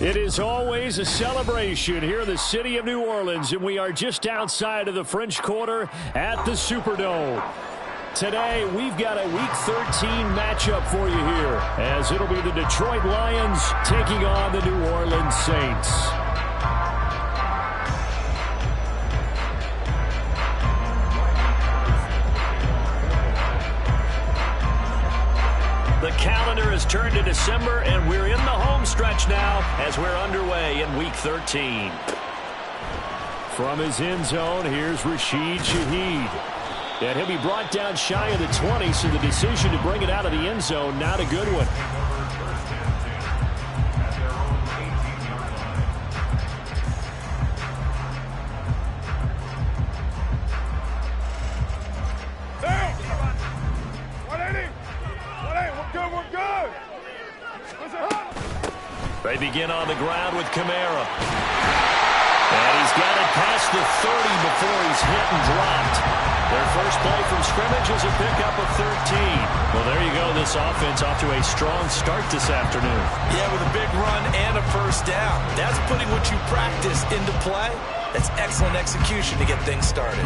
It is always a celebration here in the city of New Orleans, and we are just outside of the French Quarter at the Superdome. Today, we've got a Week 13 matchup for you here, as it'll be the Detroit Lions taking on the New Orleans Saints. The calendar has turned to December, and we're in the home stretch now as we're underway in Week 13. From his end zone, here's Rashid Shaheed. And he'll be brought down shy of the 20, so the decision to bring it out of the end zone, not a good one. They begin on the ground with Kamara. And he's got it past the 30 before he's hit and dropped. Their first play from scrimmage is a pickup of 13. Well, there you go. This offense off to a strong start this afternoon. Yeah, with a big run and a first down. That's putting what you practice into play. That's excellent execution to get things started.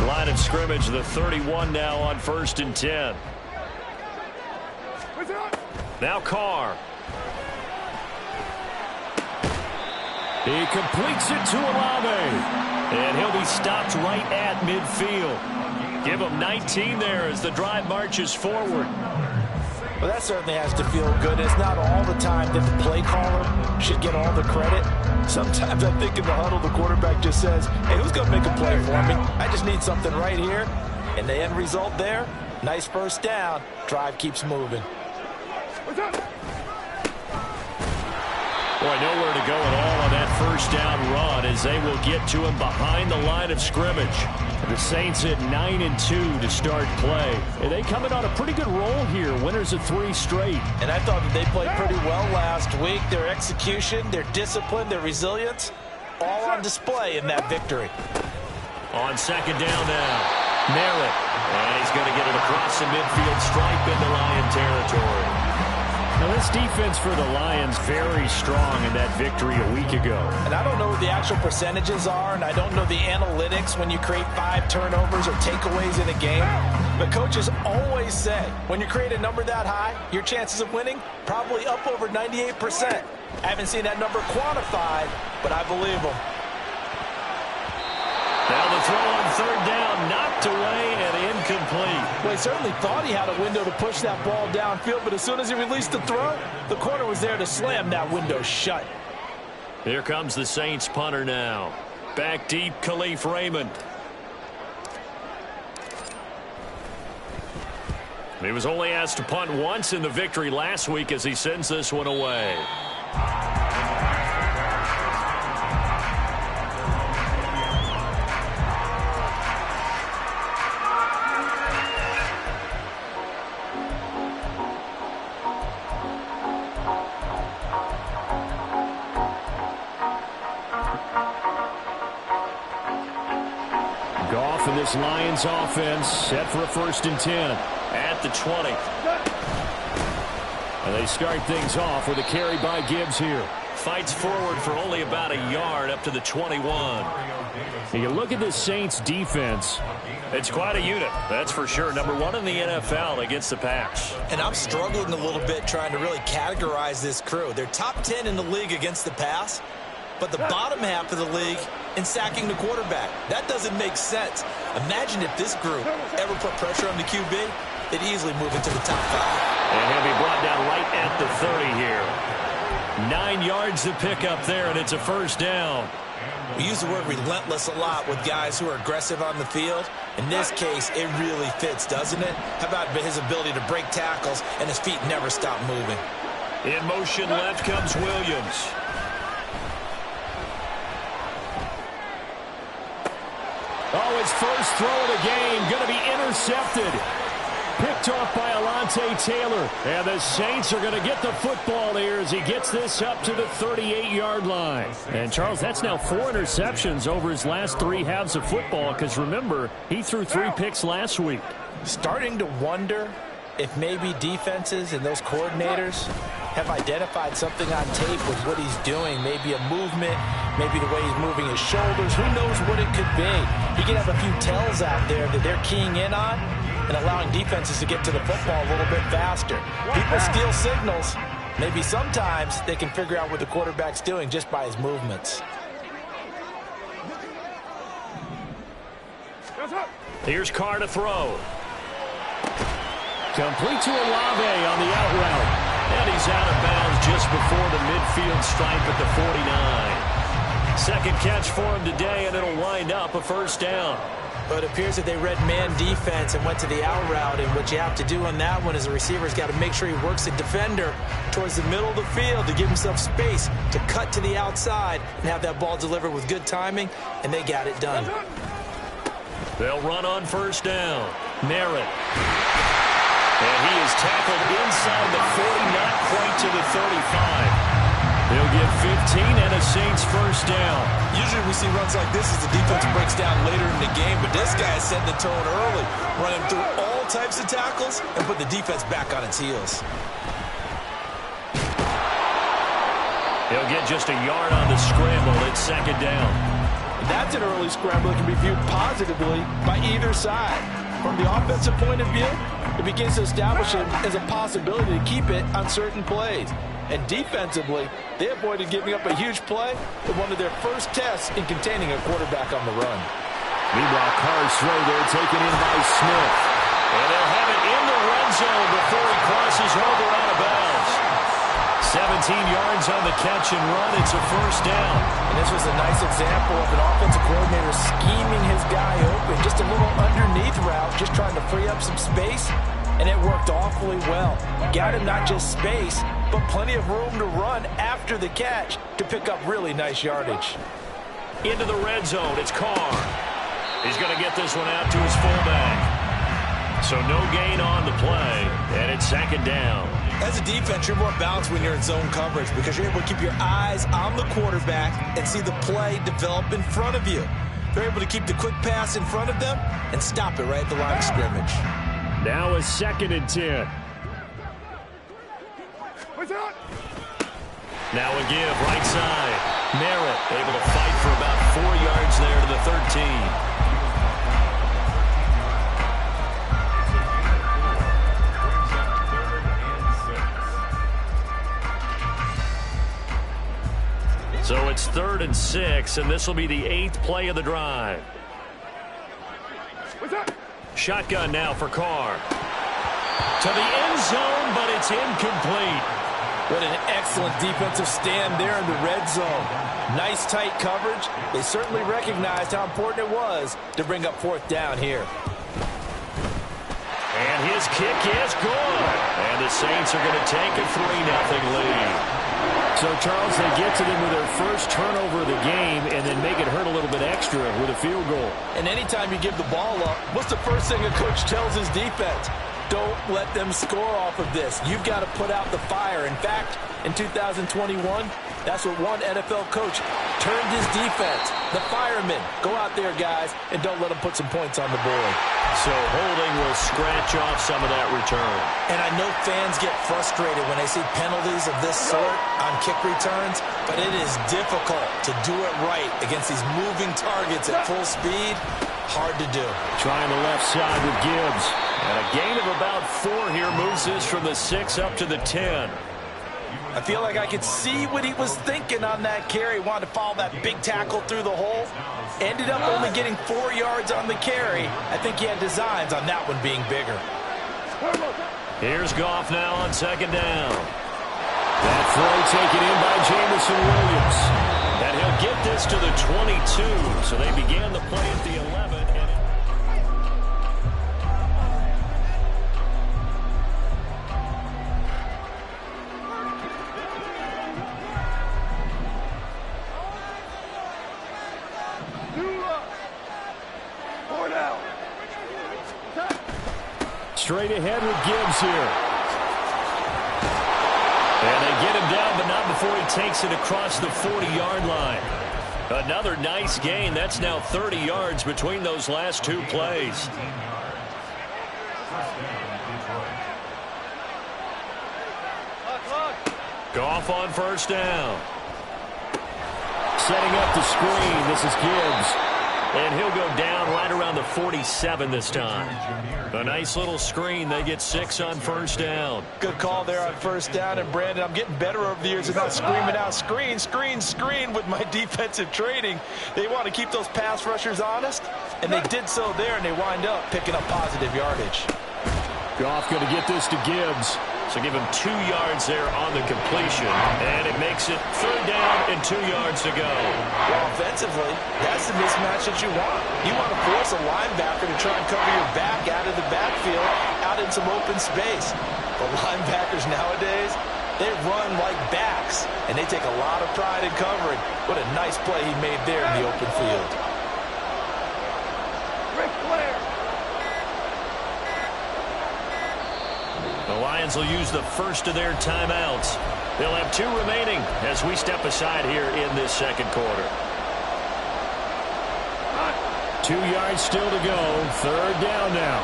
Line of scrimmage, the 31 now on 1st and 10. Now Carr. He completes it to Olave. And he'll be stopped right at midfield. Give him 19 there as the drive marches forward. Well, that certainly has to feel good. It's not all the time that the play caller should get all the credit. Sometimes I think in the huddle, the quarterback just says, hey, who's going to make a play for me? I just need something right here. And the end result there, nice first down. Drive keeps moving. Boy, nowhere to go at all on that first down run as they will get to him behind the line of scrimmage. The Saints at 9-2 to start play. And they come in on a pretty good roll here. Winners of 3 straight. And I thought that they played pretty well last week. Their execution, their discipline, their resilience, all on display in that victory. On second down now, Merritt. And he's going to get it across the midfield stripe into Lion territory. Now, this defense for the Lions very strong in that victory a week ago. And I don't know what the actual percentages are, and I don't know the analytics when you create 5 turnovers or takeaways in a game. But coaches always say, when you create a number that high, your chances of winning probably up over 98%. I haven't seen that number quantified, but I believe them. Now the throw on third down, knocked away and incomplete. Well, he certainly thought he had a window to push that ball downfield, but as soon as he released the throw, the corner was there to slam that window shut. Here comes the Saints punter now. Back deep, Khalif Raymond. He was only asked to punt once in the victory last week as he sends this one away. Goff and this Lions offense set for a 1st and 10 at the 20. And they start things off with a carry by Gibbs here. Fights forward for only about a yard up to the 21. And you look at this Saints defense. It's quite a unit, that's for sure. Number 1 in the NFL against the pass. And I'm struggling a little bit trying to really categorize this crew. They're top 10 in the league against the pass, but the bottom half of the league in sacking the quarterback. That doesn't make sense. Imagine if this group ever put pressure on the QB, they'd easily move into the top 5. And he'll be brought down right at the 30 here. 9 yards to pick up there, and it's a first down. We use the word relentless a lot with guys who are aggressive on the field. In this case, it really fits, doesn't it? How about his ability to break tackles and his feet never stop moving? In motion left comes Williams. Oh, his first throw of the game going to be intercepted. picked off by Alontae Taylor. And the Saints are going to get the football here as he gets this up to the 38-yard line. And, Charles, that's now 4 interceptions over his last 3 halves of football because, remember, he threw 3 picks last week. Starting to wonder if maybe defenses and those coordinators have identified something on tape with what he's doing. Maybe a movement, maybe the way he's moving his shoulders. Who knows what it could be? He could have a few tells out there that they're keying in on and allowing defenses to get to the football a little bit faster. People steal signals. Maybe sometimes they can figure out what the quarterback's doing just by his movements. Here's Carr to throw. Complete to Olave on the out route. And he's out of bounds just before the midfield stripe at the 49. Second catch for him today, and it'll wind up a first down. But it appears that they read man defense and went to the out route. And what you have to do on that one is the receiver's got to make sure he works the defender towards the middle of the field to give himself space to cut to the outside and have that ball delivered with good timing. And they got it done. They'll run on first down. Merritt. And he is tackled inside the 40, not quite to the 35. They'll get 15 and a Saints first down. Usually we see runs like this as the defense breaks down later in the game, but this guy is setting the tone early, running through all types of tackles and put the defense back on its heels. He'll get just a yard on the scramble. It's second down. That's an early scramble that can be viewed positively by either side. From the offensive point of view, it begins to establish it as a possibility to keep it on certain plays. And defensively, they avoided giving up a huge play in one of their first tests in containing a quarterback on the run. Meanwhile, Carr's throw there taken in by Smith. And they'll have it in the red zone before he crosses over out of bounds. 17 yards on the catch and run. It's a first down. And this was a nice example of an offensive coordinator scheming his guy open. Just a little underneath route, just trying to free up some space. And it worked awfully well. Got him not just space, but plenty of room to run after the catch to pick up really nice yardage. Into the red zone, it's Carr. He's going to get this one out to his fullback. So no gain on the play, and it's second down. As a defense, you're more balanced when you're in zone coverage because you're able to keep your eyes on the quarterback and see the play develop in front of you. They're able to keep the quick pass in front of them and stop it right at the line of scrimmage. Now a 2nd and 10. Now a give, right side. Merritt able to fight for about 4 yards there to the 13. So it's 3rd and 6, and this will be the 8th play of the drive. Shotgun now for Carr. To the end zone, but it's incomplete. What an excellent defensive stand there in the red zone. Nice tight coverage. They certainly recognized how important it was to bring up 4th down here. And his kick is good. And the Saints are going to take a 3-0 lead. So, Charles, they get to them with their first turnover of the game and then make it hurt a little bit extra with a field goal. And anytime you give the ball up, what's the first thing a coach tells his defense? Don't let them score off of this. You've got to put out the fire. In fact, in 2021, that's what one NFL coach turned his defense. The firemen. Go out there, guys, and don't let them put some points on the board. So holding will scratch off some of that return. And I know fans get frustrated when they see penalties of this sort on kick returns, but it is difficult to do it right against these moving targets at full speed. Hard to do. Trying the left side with Gibbs. And a gain of about 4 here moves this from the 6 up to the 10. I feel like I could see what he was thinking on that carry. Wanted to follow that big tackle through the hole. Ended up only getting 4 yards on the carry. I think he had designs on that one being bigger. Here's Goff now on 2nd down. That throw taken in by Jamison Williams. And he'll get this to the 22. So they began the play at the 11. straight ahead with Gibbs here. And they get him down, but not before he takes it across the 40-yard line. Another nice gain. That's now 30 yards between those last two plays. Goff on first down. Setting up the screen. This is Gibbs. And he'll go down right around the 47 this time. A nice little screen. They get 6 on first down. Good call there on first down. And, Brandon, I'm getting better over the years at not screaming out, screen, screen, screen with my defensive training. They want to keep those pass rushers honest, and they did so there, and they wind up picking up positive yardage. Goff going to get this to Gibbs. So give him 2 yards there on the completion. And it makes it 3rd down and 2 yards to go. Well, offensively, that's the mismatch that you want. You want to force a linebacker to try and cover your back out of the backfield, out in some open space. But linebackers nowadays, they run like backs, and they take a lot of pride in covering. What a nice play he made there in the open field. The Lions will use the first of their timeouts. They'll have 2 remaining as we step aside here in this second quarter. 2 yards still to go. 3rd down now.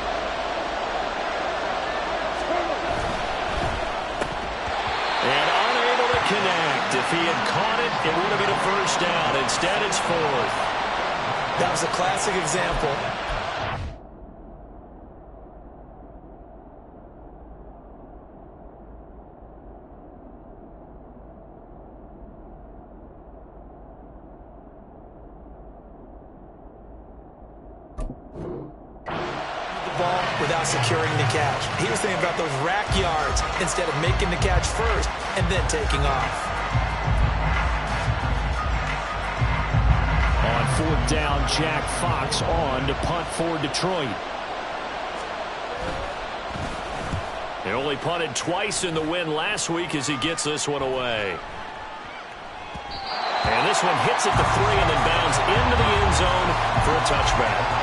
And unable to connect. If he had caught it, it would have been a first down. Instead, it's 4th. That was a classic example. Without securing the catch. He was thinking about those rack yards instead of making the catch first and then taking off. On 4th down, Jack Fox on to punt for Detroit. He only punted twice in the win last week as he gets this one away. And this one hits at the 3 and then bounds into the end zone for a touchback.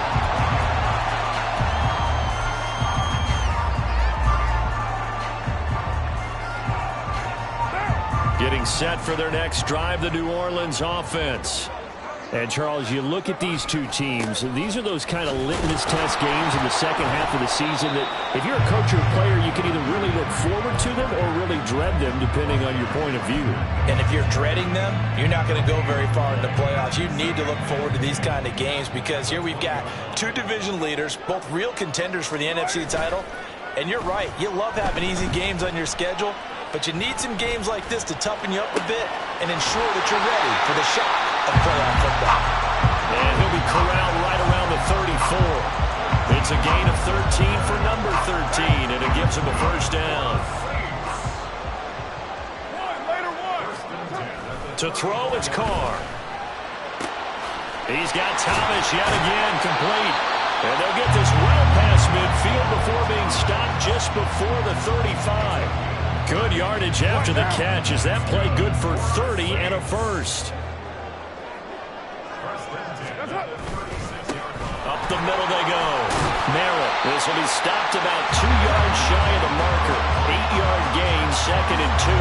Getting set for their next drive, the New Orleans offense. And, Charles, you look at these two teams, and these are those kind of litmus test games in the second half of the season that if you're a coach or a player, you can either really look forward to them or really dread them, depending on your point of view. And if you're dreading them, you're not going to go very far in the playoffs. You need to look forward to these kind of games because here we've got 2 division leaders, both real contenders for the NFC title. And you're right, you love having easy games on your schedule, but you need some games like this to toughen you up a bit and ensure that you're ready for the shock of playoff football. And he'll be corralled right around the 34. It's a gain of 13 for number 13, and it gives him a first down. To throw, it's Carr. He's got Thomas yet again complete. And they'll get this well past midfield before being stopped just before the 35. Good yardage after the catch. Is that play good for 30 and a first? Up the middle they go. Merritt. This will be stopped about 2 yards shy of the marker. 8-yard gain, 2nd and 2.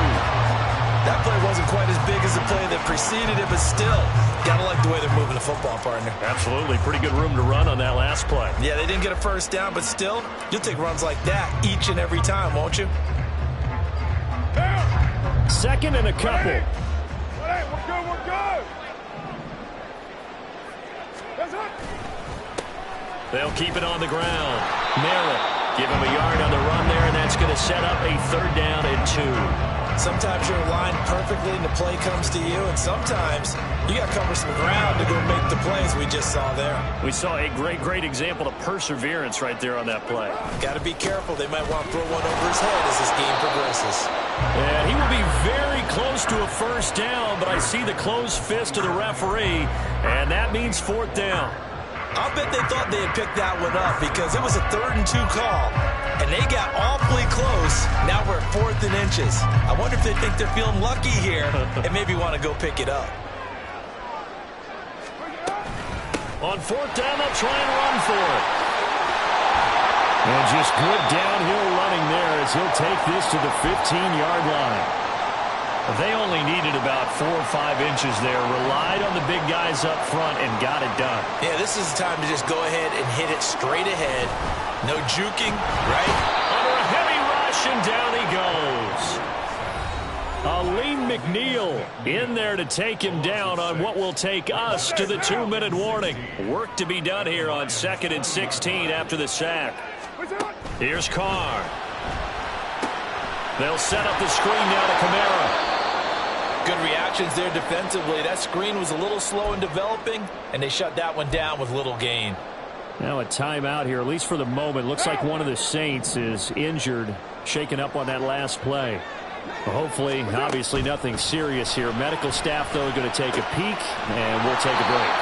That play wasn't quite as big as the play that preceded it, but still, gotta like the way they're moving the football, partner. Absolutely. Pretty good room to run on that last play. Yeah, they didn't get a first down, but still, you'll take runs like that each and every time, won't you? 2nd and a couple. We're good. They'll keep it on the ground. Merritt, give him a yard on the run there, and that's going to set up a 3rd down and 2. Sometimes you're aligned perfectly and the play comes to you, and sometimes you got to cover some ground to go make the plays we just saw there. We saw a great example of perseverance right there on that play. Got to be careful. They might want to throw one over his head as this game progresses. And he will be very close to a first down, but I see the closed fist of the referee, and that means 4th down. I'll bet they thought they had picked that one up because it was a 3rd and 2 call, and they got awfully close. Now we're at 4th and inches. I wonder if they think they're feeling lucky here and maybe want to go pick it up. On 4th down, they'll try and run for it. And just good downhill running there as he'll take this to the 15-yard line. They only needed about 4 or 5 inches there. Relied on the big guys up front and got it done. Yeah, this is the time to just go ahead and hit it straight ahead. No juking, right? Under a heavy rush, and down he goes. Aleem McNeil in there to take him down on what will take us to the 2-minute warning. Work to be done here on 2nd and 16 after the sack. Here's Carr. They'll set up the screen now to Kamara. Good reactions there defensively. That screen was a little slow in developing, and they shut that one down with little gain. Now a timeout here, at least for the moment. Looks like one of the Saints is injured, shaken up on that last play. Well, hopefully, obviously nothing serious here. Medical staff, though, are going to take a peek, and we'll take a break.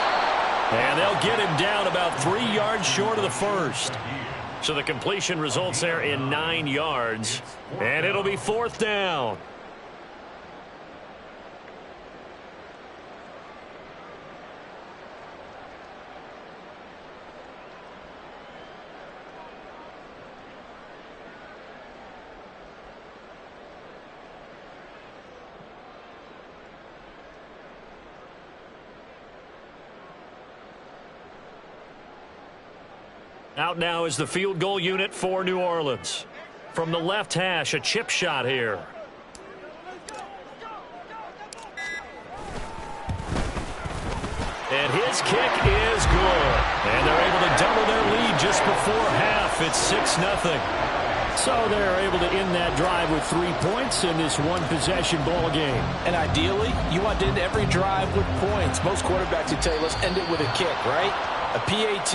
And they'll get him down about 3 yards short of the first. So the completion results there in 9 yards, and it'll be 4th down. Out now is the field goal unit for New Orleans. From the left hash, a chip shot here. And his kick is good. And they're able to double their lead just before half. It's 6-0. So they're able to end that drive with 3 points in this one-possession ball game. And ideally, you want to end every drive with points. Most quarterbacks would tell you, let's end it with a kick, right? A PAT,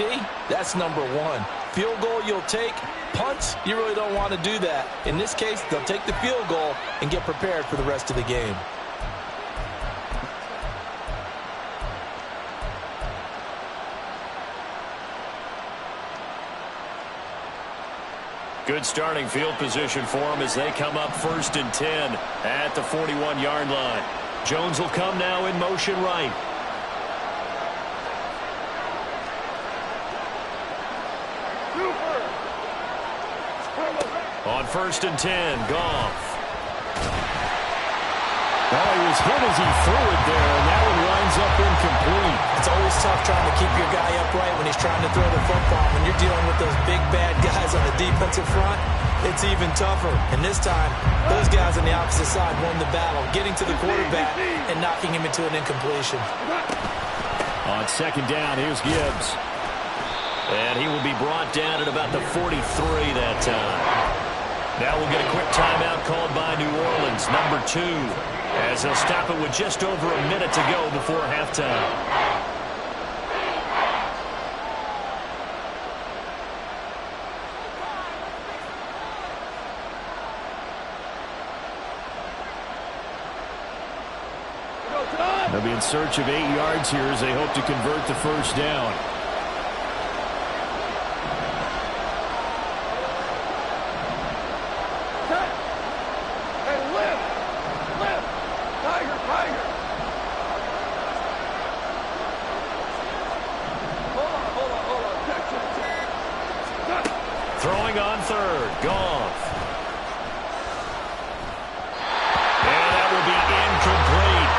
that's number 1. Field goal you'll take. Punts, you really don't want to do that. In this case, they'll take the field goal and get prepared for the rest of the game. Good starting field position for them as they come up 1st and 10 at the 41-yard line. Jones will come now in motion right. On 1st and 10, Goff. Oh, he was hit as he threw it there, and that one winds up incomplete. It's always tough trying to keep your guy upright when he's trying to throw the football. When you're dealing with those big, bad guys on the defensive front, it's even tougher. And this time, those guys on the opposite side won the battle, getting to the quarterback and knocking him into an incompletion. On 2nd down, here's Gibbs. And he will be brought down at about the 43 that time. Now we'll get a quick timeout called by New Orleans, number 2, as they'll stop it with just over a minute to go before halftime. They'll be in search of 8 yards here as they hope to convert the first down. Throwing on 3rd, Goff. And that will be incomplete.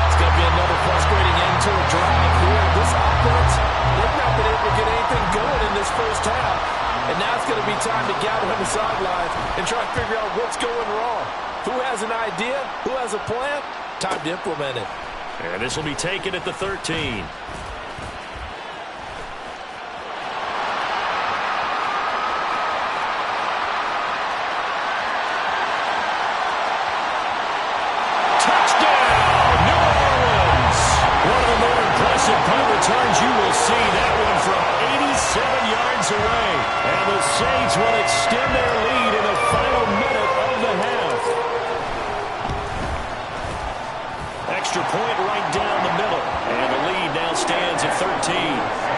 It's going to be another frustrating end to a drive here. This offense, they've not been able to get anything going in this first half. And now it's going to be time to gather on the sidelines and try to figure out what's going wrong. Who has an idea? Who has a plan? Time to implement it. And this will be taken at the 13. Returns, you will see that one from 87 yards away. And the Saints will extend their lead in the final minute of the half. Extra point right down the middle. And the lead now stands at 13.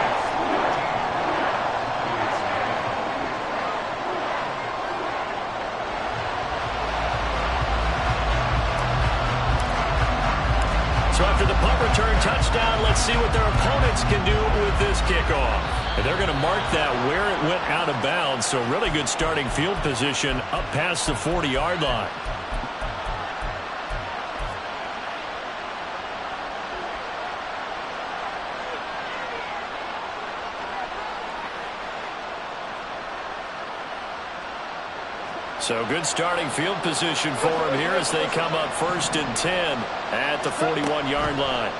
So after the punt return touchdown, let's see what their opponents can do with this kickoff. And they're going to mark that where it went out of bounds. So really good starting field position up past the 40-yard line. So good starting field position for him here as they come up 1st and 10 at the 41-yard line.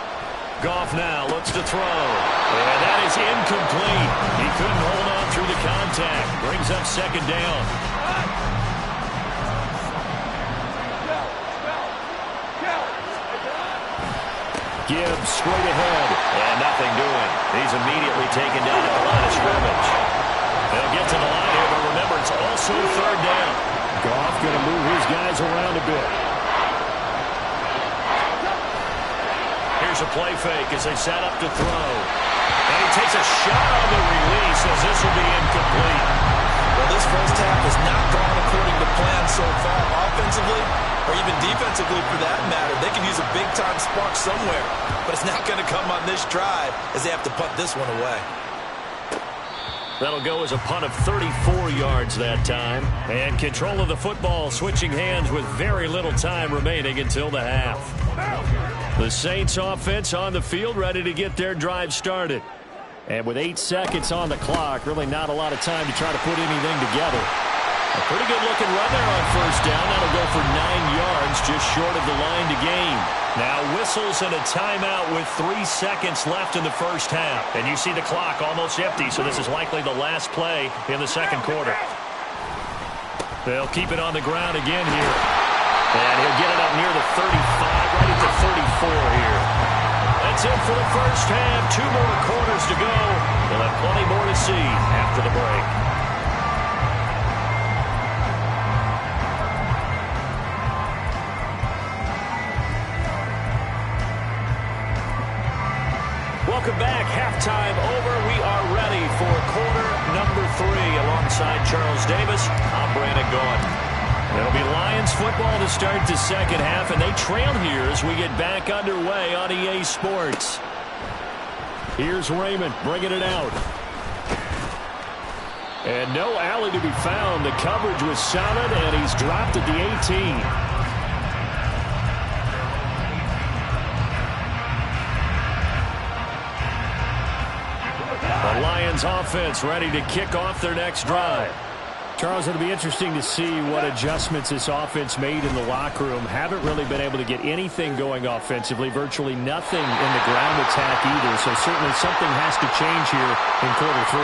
Goff now looks to throw. And that is incomplete. He couldn't hold on through the contact. Brings up 2nd down. Gibbs straight ahead. And nothing doing. He's immediately taken down at the line of scrimmage. They'll get to the line here, but remember, it's also 3rd down. Goff going to move his guys around a bit. Here's a play fake as they set up to throw. And he takes a shot on the release as this will be incomplete. Well, this first half has not gone according to plan so far offensively or even defensively for that matter. They can use a big-time spark somewhere, but it's not going to come on this drive as they have to punt this one away. That'll go as a punt of 34 yards that time. And control of the football switching hands with very little time remaining until the half. The Saints offense on the field ready to get their drive started. And with 8 seconds on the clock, really not a lot of time to try to put anything together. A pretty good looking run there on 1st down. That'll go for 9 yards, just short of the line to gain. Now whistles and a timeout with 3 seconds left in the first half. And you see the clock almost empty, so this is likely the last play in the 2nd quarter. They'll keep it on the ground again here. And he'll get it up near the 35, right at the 34 here. That's it for the first half. 2 more quarters to go. We'll have plenty more to see after the break. Welcome back. Halftime over. We are ready for quarter number 3 alongside Charles Davis. I'm Brandon Gaudin. It'll be Lions football to start the 2nd half, and they trail here as we get back underway on EA Sports. Here's Raymond bringing it out. And no alley to be found. The coverage was solid, and he's dropped at the 18. The Lions offense ready to kick off their next drive. Charles, it'll be interesting to see what adjustments this offense made in the locker room. Haven't really been able to get anything going offensively, virtually nothing in the ground attack either. So certainly something has to change here in quarter 3.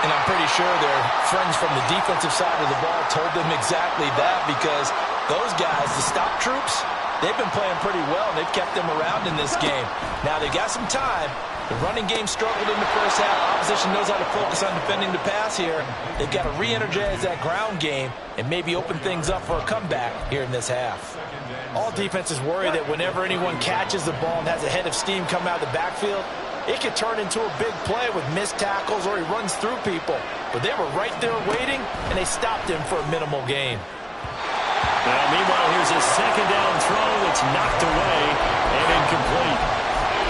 And I'm pretty sure their friends from the defensive side of the ball told them exactly that, because those guys, the stop troops, they've been playing pretty well, and they've kept them around in this game. Now, they've got some time. The running game struggled in the first half. Opposition knows how to focus on defending the pass here. They've got to re-energize that ground game and maybe open things up for a comeback here in this half. All defenses worry that whenever anyone catches the ball and has a head of steam come out of the backfield, it could turn into a big play with missed tackles or he runs through people. But they were right there waiting, and they stopped him for a minimal gain. Now, meanwhile, here's a 2nd down throw that's knocked away and incomplete.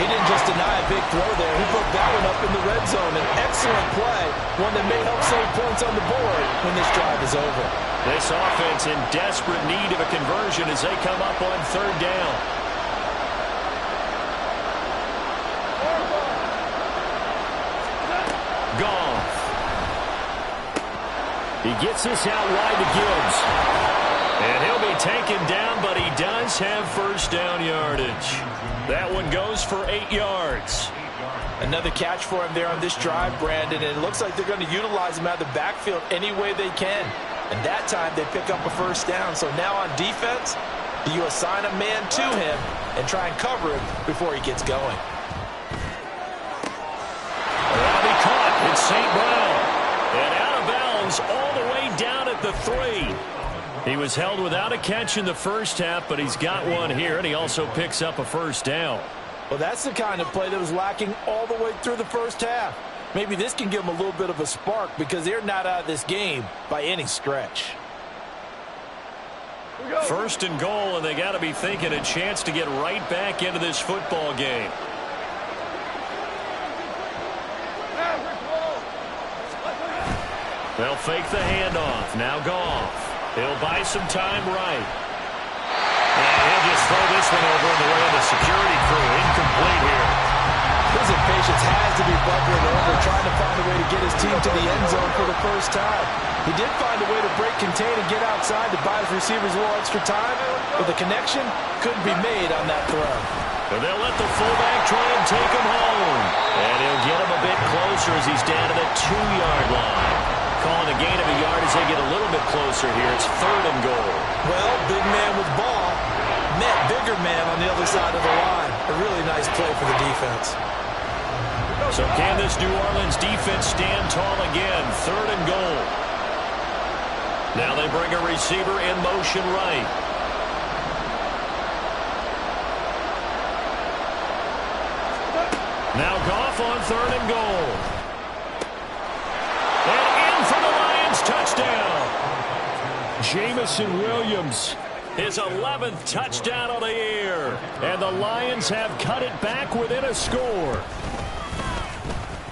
He didn't just deny a big throw there. He put that one up in the red zone. An excellent play, one that may help save points on the board when this drive is over. This offense in desperate need of a conversion as they come up on 3rd down. Goff. He gets this out wide to Gibbs. And he'll be taken down, but he does have 1st down yardage. That one goes for 8 yards. Another catch for him there on this drive, Brandon, and it looks like they're going to utilize him out of the backfield any way they can. And that time they pick up a 1st down. So now on defense, do you assign a man to him and try and cover him before he gets going? That'll be caught. It's St. Brown. And out of bounds all the way down at the 3. He was held without a catch in the first half, but he's got one here, and he also picks up a 1st down. Well, that's the kind of play that was lacking all the way through the first half. Maybe this can give them a little bit of a spark because they're not out of this game by any stretch. 1st and goal, and they got to be thinking a chance to get right back into this football game. They'll fake the handoff. Now Goff. He'll buy some time right. And he'll just throw this one over in the way of the security crew. Incomplete here. His impatience has to be bubbling over, trying to find a way to get his team to the end zone for the first time. He did find a way to break, contain, and get outside to buy his receivers a little extra time, but the connection couldn't be made on that throw. And they'll let the fullback try and take him home. And he'll get him a bit closer as he's down to the 2-yard line. Calling a gain of a yard as they get a little bit closer here. It's 3rd and goal. Well, big man with ball met bigger man on the other side of the line. A really nice play for the defense. So can this New Orleans defense stand tall again? 3rd and goal. Now they bring a receiver in motion right. Now Goff on 3rd and goal. And in for the Lions touchdown. Jamison Williams, his 11th touchdown on the year. And the Lions have cut it back within a score.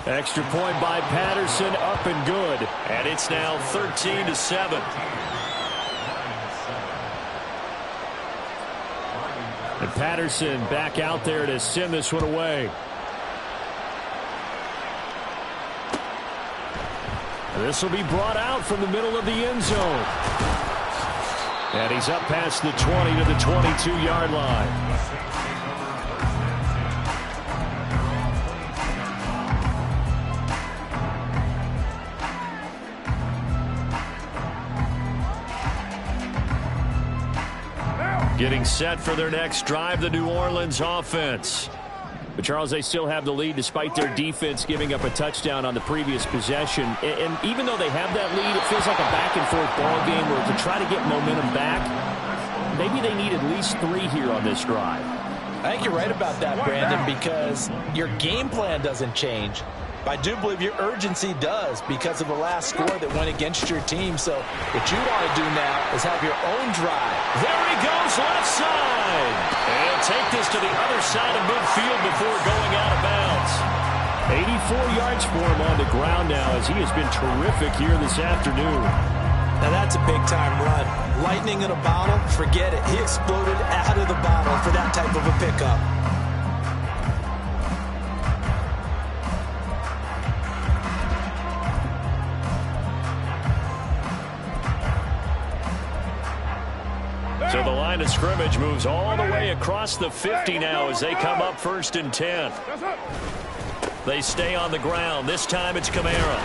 Extra point by Patterson, up and good. And it's now 13-7. And Patterson back out there to send this one away. And this will be brought out from the middle of the end zone. And he's up past the 20 to the 22-yard line. Getting set for their next drive, the New Orleans offense. But, Charles, they still have the lead despite their defense giving up a touchdown on the previous possession. And even though they have that lead, it feels like a back-and-forth ball game where to try to get momentum back, maybe they need at least 3 here on this drive. I think you're right about that, Brandon, because your game plan doesn't change. I do believe your urgency does because of the last score that went against your team. So what you want to do now is have your own drive. There he goes, left side. And he'll take this to the other side of midfield before going out of bounds. 84 yards for him on the ground now as he has been terrific here this afternoon. Now that's a big-time run. Lightning in a bottle, forget it. He exploded out of the bottle for that type of a pickup. So the line of scrimmage moves all the way across the 50 now as they come up 1st and 10. They stay on the ground. This time it's Kamara.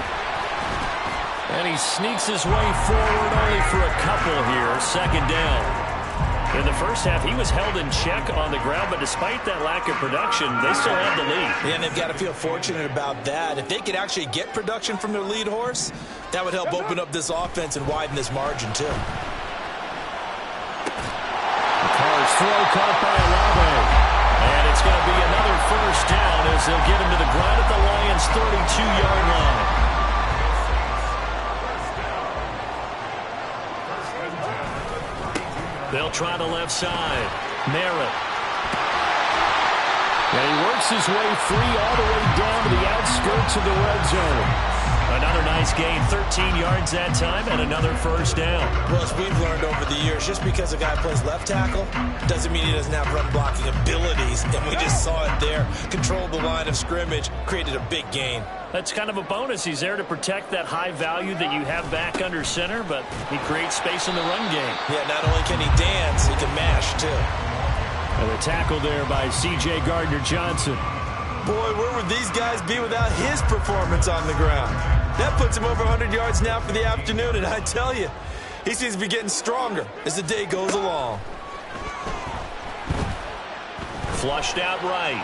And he sneaks his way forward only for a couple here. 2nd down. In the first half, he was held in check on the ground, but despite that lack of production, they still have the lead. Yeah, and they've got to feel fortunate about that. If they could actually get production from their lead horse, that would help open up this offense and widen this margin too. Throw caught by Olave. And it's going to be another 1st down as they'll get him to the ground at the Lions' 32-yard line. They'll try the left side. Merritt. And he works his way free all the way down to the outskirts of the red zone. Another nice gain, 13 yards that time, and another 1st down. Well, as we've learned over the years, just because a guy plays left tackle doesn't mean he doesn't have run-blocking abilities, and we just saw it there. Controlled the line of scrimmage, created a big gain. That's kind of a bonus. He's there to protect that high value that you have back under center, but he creates space in the run game. Yeah, not only can he dance, he can mash, too. And the tackle there by C.J. Gardner-Johnson. Boy, where would these guys be without his performance on the ground? That puts him over 100 yards now for the afternoon, and I tell you, he seems to be getting stronger as the day goes along. Flushed out right.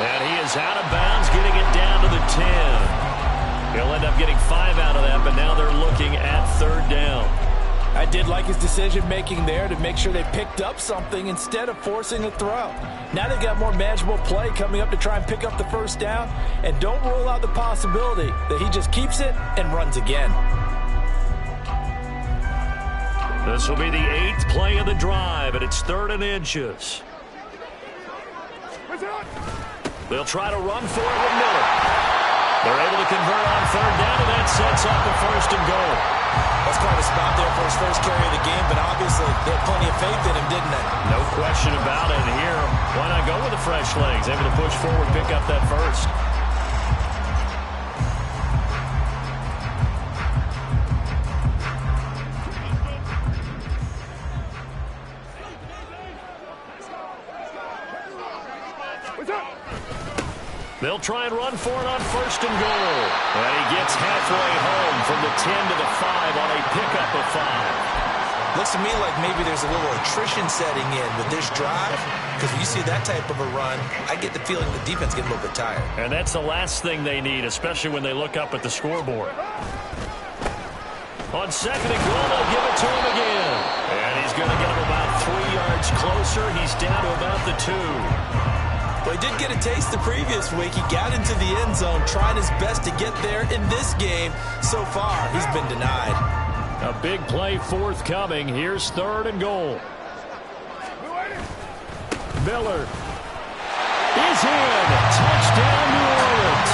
And he is out of bounds, getting it down to the 10. He'll end up getting 5 out of that, but now they're looking at 3rd down. I did like his decision-making there to make sure they picked up something instead of forcing a throw. Now they've got more manageable play coming up to try and pick up the 1st down, and don't rule out the possibility that he just keeps it and runs again. This will be the 8th play of the drive, and it's 3rd and inches. They'll try to run for it with Miller. They're able to convert on third down, and that sets up a first and goal. That's quite a spot there for his first carry of the game, but obviously they had plenty of faith in him, didn't they? No question about it. Here, why not go with the fresh legs? Able to push forward, pick up that first. They'll try and run for it on first and goal. And he gets halfway home from the 10 to the 5 on a pickup of 5. Looks to me like maybe there's a little attrition setting in with this drive, because when you see that type of a run, I get the feeling the defense getting a little bit tired. And that's the last thing they need, especially when they look up at the scoreboard. On second and goal, they'll give it to him again. And he's going to get him about 3 yards closer. He's down to about the 2. Well, he did get a taste the previous week. He got into the end zone, trying his best to get there in this game. So far, he's been denied. A big play forthcoming. Here's third and goal. Miller is in. Touchdown, New Orleans.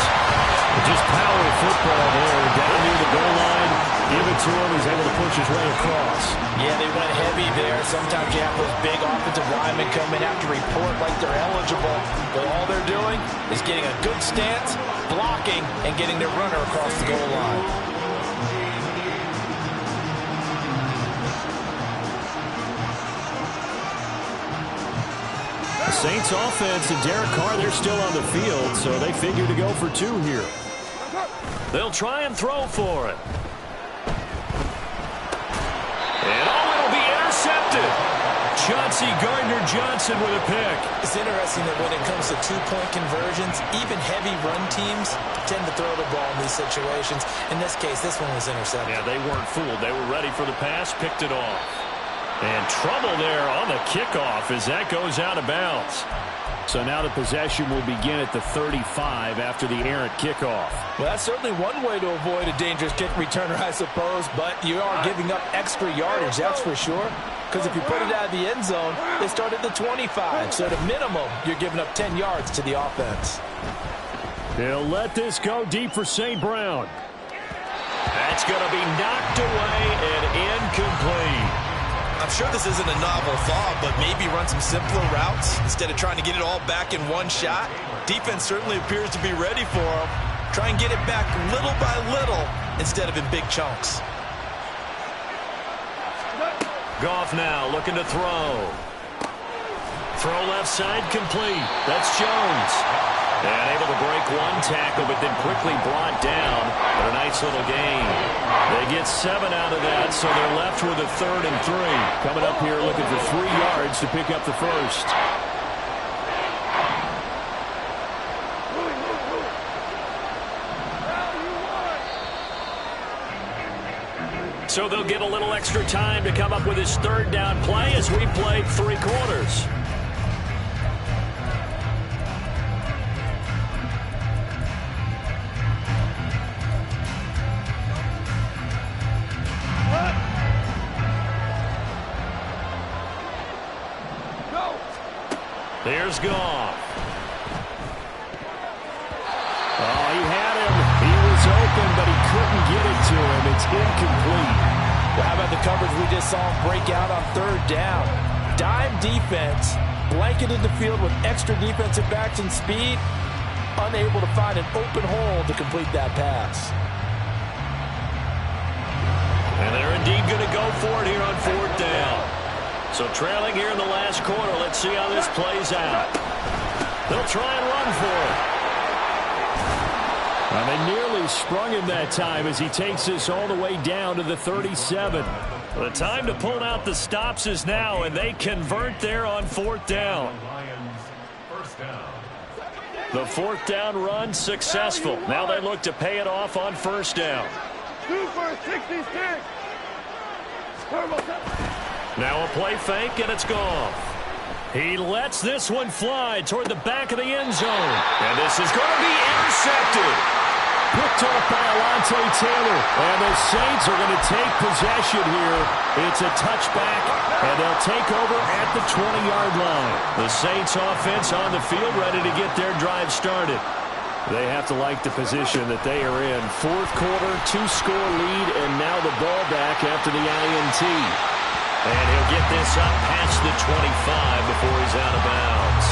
Just power football there. Down near the goal line. Give it to him. He's able to push his way across. Yeah, they went heavy there. Sometimes you have those big offensive linemen come in, have to report like they're eligible. But all they're doing is getting a good stance, blocking, and getting their runner across the goal line. The Saints offense and Derek Carr, they're still on the field, so they figure to go for 2 here. They'll try and throw for it. And it'll be intercepted. Chauncey Gardner-Johnson with a pick. It's interesting that when it comes to two-point conversions, even heavy run teams tend to throw the ball in these situations. In this case, this one was intercepted. Yeah, they weren't fooled. They were ready for the pass, picked it off. And trouble there on the kickoff as that goes out of bounds. So now the possession will begin at the 35 after the errant kickoff. Well, that's certainly one way to avoid a dangerous kick returner, I suppose, but you are giving up extra yardage, that's for sure. Because if you put it out of the end zone, they start at the 25. So at a minimum, you're giving up 10 yards to the offense. They'll let this go deep for St. Brown. That's going to be knocked away and incomplete. I'm sure this isn't a novel thought, but maybe run some simpler routes instead of trying to get it all back in one shot. Defense certainly appears to be ready for him. Try and get it back little by little instead of in big chunks. Goff now looking to throw. Throw left side complete. That's Jones. And able to break one tackle, but then quickly brought down. But a nice little gain. They get 7 out of that, so they're left with a 3rd and 3. Coming up here looking for 3 yards to pick up the first. So they'll get a little extra time to come up with his 3rd down play as we played 3 quarters. There's Goff. Oh, he had him. He was open, but he couldn't get it to him. It's incomplete. Well, how about the coverage we just saw him break out on 3rd down? Dime defense, blanketed the field with extra defensive backs and speed, unable to find an open hole to complete that pass. And they're indeed going to go for it here on 4th down. So trailing here in the last quarter. Let's see how this plays out. They'll try and run for it. And they nearly sprung him that time as he takes this all the way down to the 37. The time to pull out the stops is now, and they convert there on 4th down. The 4th down run successful. Now they look to pay it off on 1st down. 2 for a 66. Now a play fake, and it's gone. He lets this one fly toward the back of the end zone. And this is going to be intercepted. Picked off by Alontae Taylor. And the Saints are going to take possession here. It's a touchback, and they'll take over at the 20-yard line. The Saints offense on the field ready to get their drive started. They have to like the position that they are in. Fourth quarter, 2-score lead, and now the ball back after the INT. And he'll get this up past the 25 before he's out of bounds.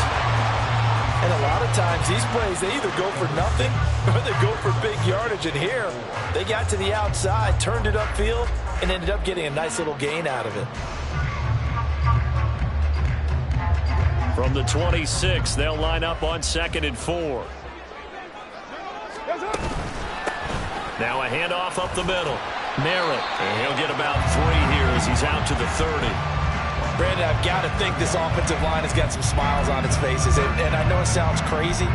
And a lot of times these plays, they either go for nothing or they go for big yardage. And here, they got to the outside, turned it upfield, and ended up getting a nice little gain out of it. From the 26, they'll line up on 2nd and 4. Now a handoff up the middle. Merritt, and he'll get about 3 here as he's out to the 30. Brandon, I've got to think this offensive line has got some smiles on its faces. And I know it sounds crazy,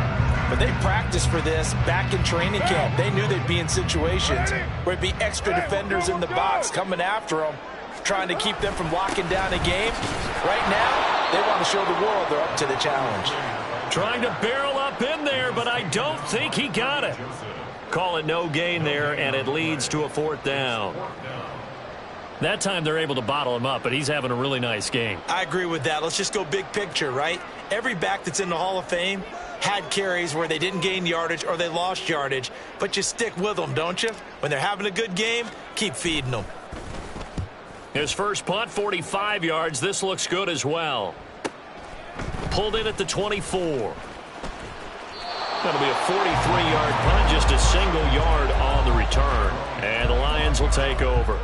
but they practiced for this back in training camp. They knew they'd be in situations where it'd be extra defenders in the box coming after them, trying to keep them from locking down a game. Right now, they want to show the world they're up to the challenge. Trying to barrel up in there, but I don't think he got it. Call it no gain there, and it leads to a 4th down. That time they're able to bottle him up, but he's having a really nice game. I agree with that. Let's just go big picture, right? Every back that's in the Hall of Fame had carries where they didn't gain yardage or they lost yardage, but you stick with them, don't you? When they're having a good game, keep feeding them. His first punt, 45 yards. This looks good as well. Pulled in at the 24. That'll be a 43-yard punt, just a single yard on the return. And the Lions will take over.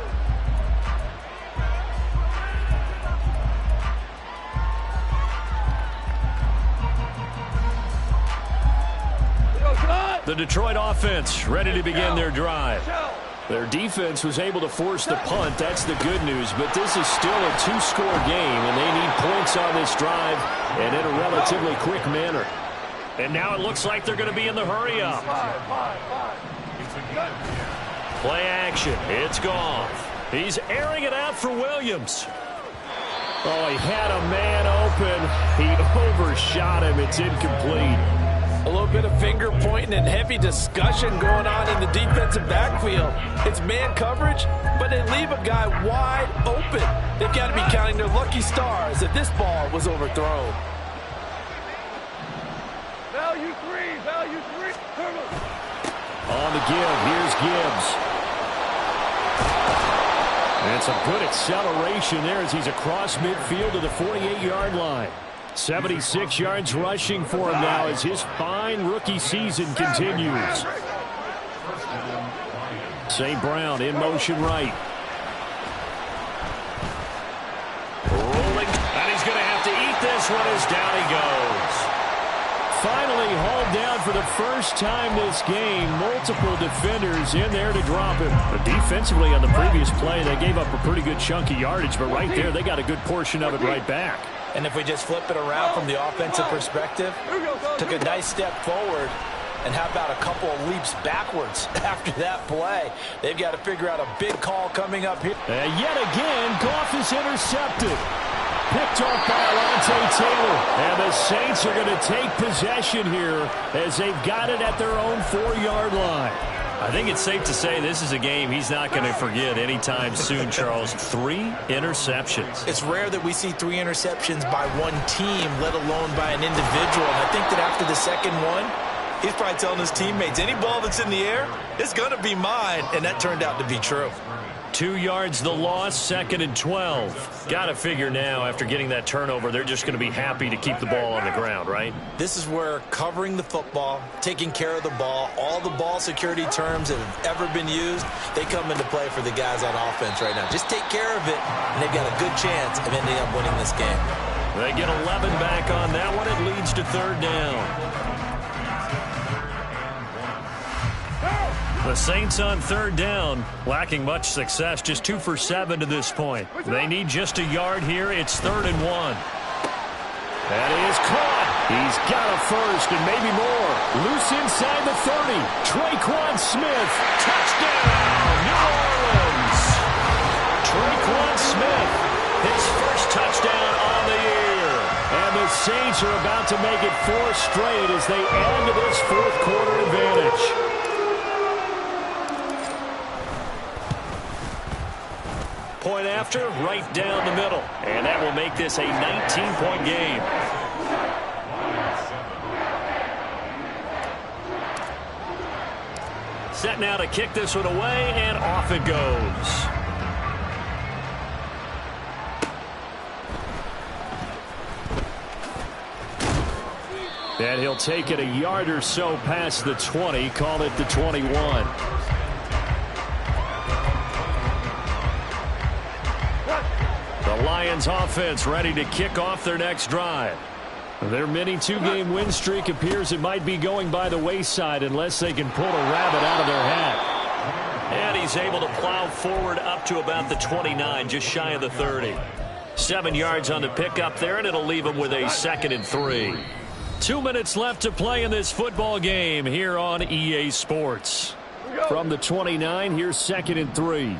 The Detroit offense ready to begin their drive. Their defense was able to force the punt. That's the good news. But this is still a 2-score game, and they need points on this drive and in a relatively quick manner. And now it looks like they're going to be in the hurry-up. Play action. It's gone. He's airing it out for Williams. Oh, he had a man open. He overshot him. It's incomplete. A little bit of finger pointing and heavy discussion going on in the defensive backfield. It's man coverage, but they leave a guy wide open. They've got to be counting their lucky stars that this ball was overthrown. Value 3. Turtle. On the give, here's Gibbs. And some good acceleration there as he's across midfield to the 48-yard line. 76 yards rushing for him now as his fine rookie season continues. St. Brown in motion right. Rolling, and he's going to have to eat this one as down he goes. Finally hauled down for the first time this game. Multiple defenders in there to drop him. But defensively on the previous play, they gave up a pretty good chunk of yardage. But right there, they got a good portion of it right back. And if we just flip it around from the offensive perspective, took a nice step forward. And how about a couple of leaps backwards after that play? They've got to figure out a big call coming up here. Yet again, Goff is intercepted. Picked off by Alontae Taylor. And the Saints are going to take possession here as they've got it at their own 4-yard line. I think it's safe to say this is a game he's not going to forget anytime soon, Charles. 3 interceptions. It's rare that we see 3 interceptions by one team, let alone by an individual. And I think that after the second one, he's probably telling his teammates, any ball that's in the air, it's going to be mine. And that turned out to be true. 2 yards the loss, 2nd and 12. Got to figure now after getting that turnover, they're just going to be happy to keep the ball on the ground, right? This is where covering the football, taking care of the ball, all the ball security terms that have ever been used, they come into play for the guys on offense right now. Just take care of it, and they've got a good chance of ending up winning this game. They get 11 back on that one. It leads to 3rd down. The Saints on 3rd down, lacking much success, just 2 for 7 to this point. They need just a yard here. It's 3rd and 1. That is caught. He's got a first and maybe more. Loose inside the 30. Traquan Smith, touchdown, New Orleans. Traquan Smith, his first touchdown on the year. And the Saints are about to make it 4 straight as they add to this 4th quarter advantage. Point after, right down the middle. And that will make this a 19-point game. set now to kick this one away, and off it goes. And he'll take it a yard or so past the 20, call it the 21. The Lions offense ready to kick off their next drive. Their mini two-game win streak appears it might be going by the wayside unless they can pull a rabbit out of their hat. And he's able to plow forward up to about the 29, just shy of the 30. 7 yards on the pickup there, and it'll leave him with a 2nd and 3. 2 minutes left to play in this football game here on EA Sports. From the 29, here's 2nd and 3.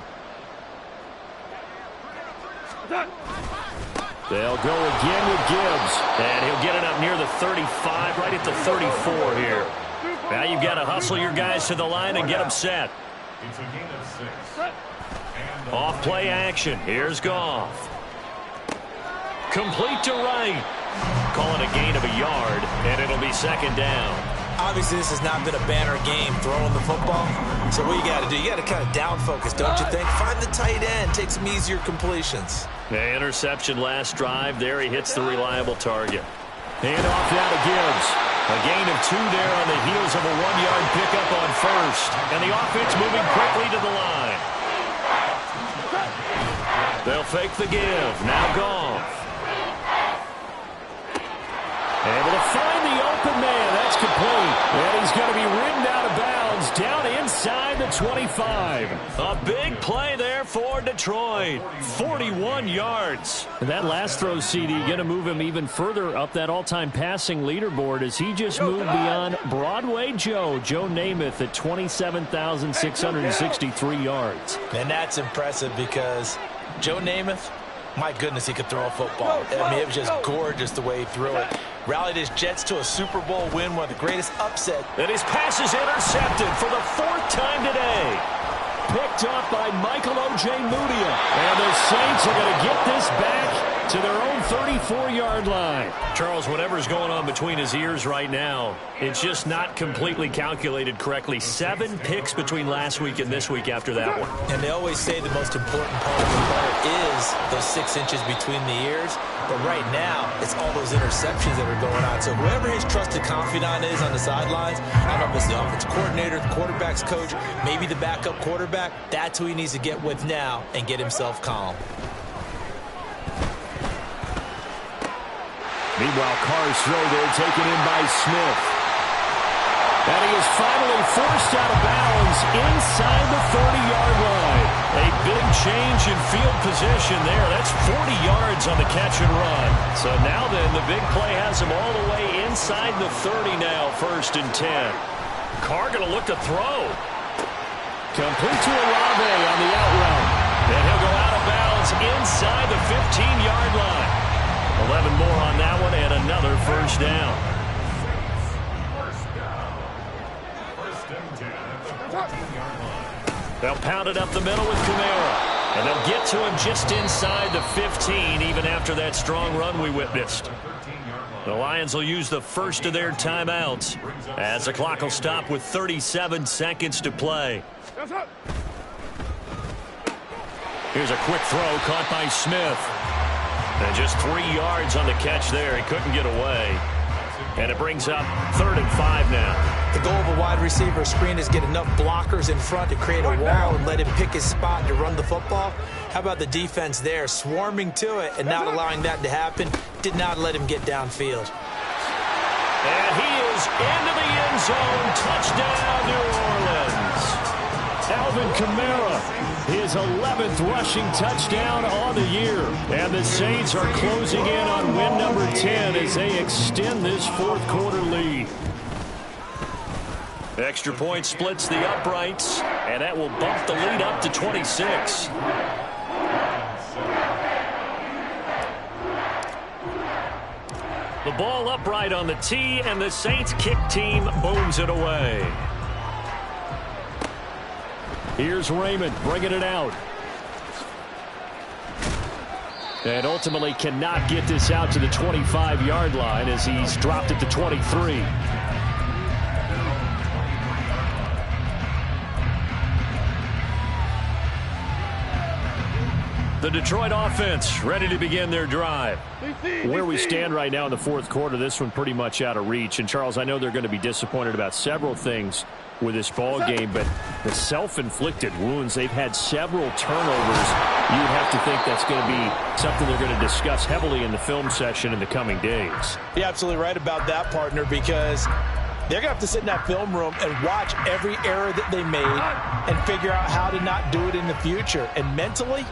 They'll go again with Gibbs. And he'll get it up near the 35, right at the 34 here. Now you've got to hustle your guys to the line and get them set. Off play action. Here's Goff. Complete to right. Call it a gain of a yard, and it'll be 2nd down. Obviously, this has not been a banner game throwing the football. So what you got to do, you got to kind of down focus, don't you think? Find the tight end, take some easier completions. The interception last drive. There he hits the reliable target. Hand off now to Gibbs. A gain of 2 there on the heels of a 1-yard pickup on first. And the offense moving quickly to the line. They'll fake the give. Now Goff. Able to find the open man. That's complete. And he's going to be ridden out of bounds down inside the 25. A big play there for Detroit. 41 yards. And that last throw, CD, going to move him even further up that all-time passing leaderboard as he just moved beyond Broadway Joe Namath at 27,663 yards. And that's impressive because Joe Namath, my goodness, he could throw a football. I mean, it was just gorgeous the way he threw it. Rallied his Jets to a Super Bowl win, one of the greatest upsets. And his pass is intercepted for the 4th time today. Picked up by Michael O.J. Mudia. And the Saints are going to get this back to their own 34-yard line. Charles, whatever's going on between his ears right now, it's just not completely calculated correctly. 7 picks between last week and this week after that one. And they always say the most important part of the player is those 6 inches between the ears. But right now, it's all those interceptions that are going on. So whoever his trusted confidant is on the sidelines, I don't know if it's the offensive coordinator, the quarterback's coach, maybe the backup quarterback, that's who he needs to get with now and get himself calm. Meanwhile, Carr's throw there taken in by Smith. And he is finally forced out of bounds inside the 30-yard line. A big change in field position there. That's 40 yards on the catch and run. So now then, the big play has him all the way inside the 30 now, 1st and 10. Carr going to look to throw. Complete to Olave on the out route. And he'll go out of bounds inside the 15-yard line. 11 more on that one and another 1st down. They'll pound it up the middle with Kamara. And they'll get to him just inside the 15, even after that strong run we witnessed. The Lions will use the first of their timeouts as the clock will stop with 37 seconds to play. Here's a quick throw caught by Smith. And just 3 yards on the catch there. He couldn't get away. And it brings up 3rd and 5 now. The goal of a wide receiver screen is get enough blockers in front to create a wall and let him pick his spot to run the football. How about the defense there, swarming to it and not allowing that to happen? Did not let him get downfield. And he is into the end zone. Touchdown, New Orleans. Alvin Kamara, his 11th rushing touchdown on the year. And the Saints are closing in on win number 10 as they extend this 4th quarter lead. Extra point splits the uprights, and that will bump the lead up to 26. The ball upright on the tee, and the Saints kick team booms it away. Here's Raymond bringing it out. And ultimately cannot get this out to the 25-yard line as he's dropped it to 23. The Detroit offense ready to begin their drive. Where we stand right now in the fourth quarter, this one pretty much out of reach. And, Charles, I know they're going to be disappointed about several things with this ball game, but the self-inflicted wounds, they've had several turnovers. You would have to think that's going to be something they're going to discuss heavily in the film session in the coming days. You're absolutely right about that, partner, because they're going to have to sit in that film room and watch every error that they made and figure out how to not do it in the future. And mentally,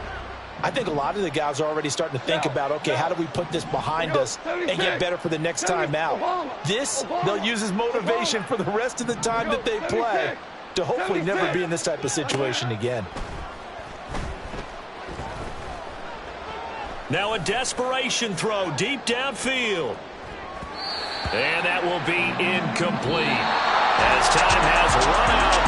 I think a lot of the guys are already starting to think about, okay, how do we put this behind us and get better for the next time out? This, they'll use as motivation for the rest of the time that they play to hopefully never be in this type of situation again. Now a desperation throw deep downfield. And that will be incomplete as time has run out.